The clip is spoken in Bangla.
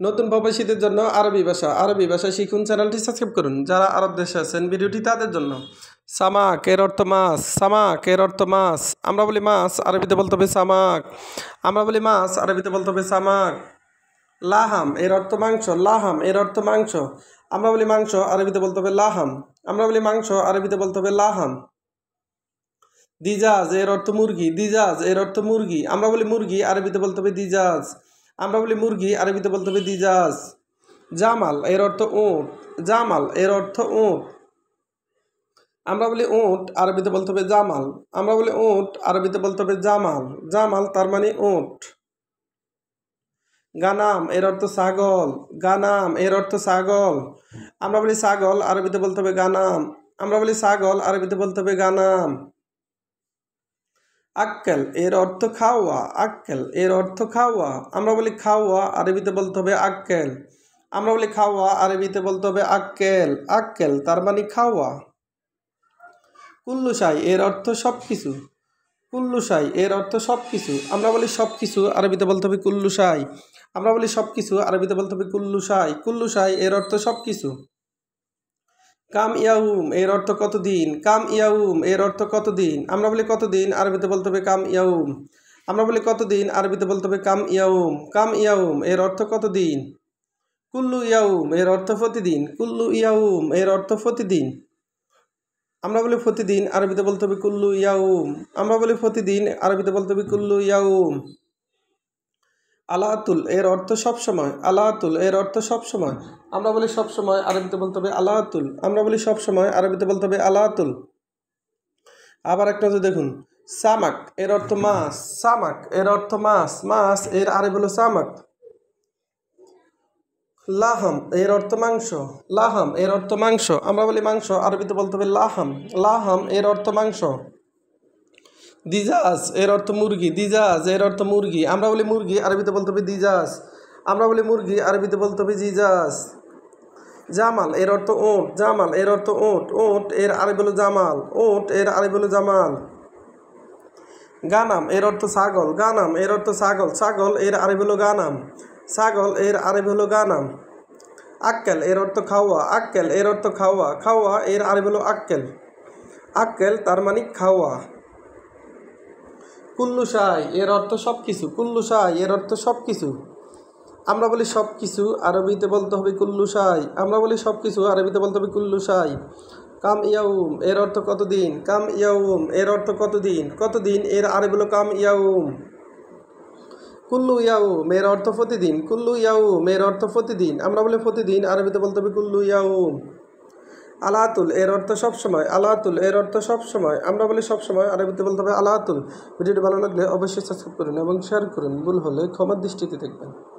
নতুন প্রবাসীদের জন্য আরবি ভাষা শিখুন। চ্যানেলটি সাবস্ক্রাইব করুন। যারা আরব দেশে আছেন ভিডিওটি তাদের জন্য। সামাক এর অর্থ মাছ, সামাক এর অর্থ মাছ। আমরা বলি মাছ, আরবিতে বলতে হবে সামাক। আমরা বলি মাছ, আরবিতে বলতে হবে সামাক। লাহাম এর অর্থ মাংস, লাহাম এর অর্থ মাংস। আমরা বলি মাংস, আরবিতে বলতে হবে লাহাম। আমরা বলি মাংস, আরবিতে বলতে হবে লাহাম। দিজাজ এর অর্থ মুরগি, দিজাজ এর অর্থ মুরগি। আমরা বলি মুরগি, আরবিতে বলতে হবে দিজাজ। আমরা বলি মুরগি, আরবিতে বলতে হবে দিজাজ। জামাল এর অর্থ উট, জামাল এর অর্থ উট। আমরা বলি উট, আরবিতে বলতে হবে জামাল। আমরা বলি উট, আরবিতে বলতে হবে জামাল। জামাল তার মানে উট। গানাম এর অর্থ ছাগল, গানাম এর অর্থ ছাগল। আমরা বলি ছাগল, আরবিতে বলতে হবে গানাম। আমরা বলি ছাগল, আরবিতে বলতে হবে গানাম। আক্কেল এর অর্থ খাওয়া, আক্কেল এর অর্থ খাওয়া। আমরা বলি খাওয়া, আরবিতে বলতে হবে আক্কেল। আমরা বলি খাওয়া, আরবিতে বলতে হবে আক্কেল। আক্কেল তার মানে খাওয়া। কুল্লুশাই এর অর্থ সব কিছু, কুল্লুশাই এর অর্থ সব কিছু। আমরা বলি সব কিছু, আরবিতে বলতে হবে কুল্লুশাই। আমরা বলি সব কিছু, আরবিতে বলতে হবে কুল্লুশাই। কুল্লুশাই এর অর্থ সব কিছু। কাম ইয়াউম এর অর্থ কতদিন, কাম ইয়াউম এর অর্থ কতদিন। আমরা বলি কতদিন, আরবিতে বলতে হবে কাম ইয়াউম। আমরা বলি কতদিন, আরবিতে বলতে হবে কাম ইয়াউম। কাম ইয়াউম এর অর্থ কতদিন। কুল্লু ইয়াউম এর অর্থ প্রতিদিন, কুল্লু ইয়াউম এর অর্থ প্রতিদিন। আমরা বলি প্রতিদিন, আরবিতে বলতে হবে কুল্লু ইয়াউম। আমরা বলি প্রতিদিন, আরবিতে বলতে হবে কুল্লু ইয়াউম। আলাতুল এর অর্থ সবসময়, আলাতুল এর অর্থ সবসময়। আমরা বলি সবসময়, আরবিতে বলতে হবে আলাতুল। আমরা বলি সবসময়, আরবিতে বলতে হবে আলাতুল। আবার একটা দেখুন, সামাক এর অর্থ মাছ, সামাক এর অর্থ মাছ, মাছ এর আরবি হলো সামাক। লাহাম এর অর্থ মাংস, লাহাম এর অর্থ মাংস। আমরা বলি মাংস, আরবিতে বলতে হবে লাহাম। লাহাম এর অর্থ মাংস। দিজাজ এর অর্থ মুরগি, দিজাজ এর অর্থ মুরগি। আমরা বলি মুরগি, আরবিতে বলতে হবে দিজাজ। আমরা বলি মুরগি, আরবিতে বলতে হবে জিজাজ। জামাল এর অর্থ উট, জামাল এর অর্থ উট। উট এর আরবি হলো জামাল, উট এর আরবি হলো জামাল। গানাম এর অর্থ ছাগল, গানাম এর অর্থ ছাগল। ছাগল এর আরবি হলো গানাম, ছাগল এর আরবি হলো গানাম। আক্কেল এর অর্থ খাওয়া, আক্কেল এর অর্থ খাওয়া। খাওয়া এর আরবি হলো আক্কেল। আক্কেল তার মানে খাওয়া। কুল্লুশাই এর অর্থ সব কিছু, কুল্লুশাই এর অর্থ সব কিছু। আমরা বলি সব কিছু, আরবিতে বলতে হবে কুল্লুশাই। আমরা বলি সব কিছু, আরবিতে বলতে হবে কুল্লুশাই। কাম ইয়াউম এর অর্থ কতদিন, কাম ইয়াউম এর অর্থ কতদিন। কতদিন এর আরবি হলো কাম ইয়াউম। কুল্লু ইয়াউম এর অর্থ প্রতিদিন, কুল্লু ইয়াউম এর অর্থ প্রতিদিন। আমরা বলি প্রতিদিন, আরবিতে বলতে হবে কুল্লু ইয়াউম। আলাতুল এর অর্থ সবসময়, আলাতুল এর অর্থ সবসময়। আমরা বলি সবসময়, আরবিতে বলতে হবে আলাতুল। ভিডিওটি ভালো লাগলে অবশ্যই সাবস্ক্রাইব করুন এবং শেয়ার করুন। ভুল হলে ক্ষমার দৃষ্টিতে দেখবেন।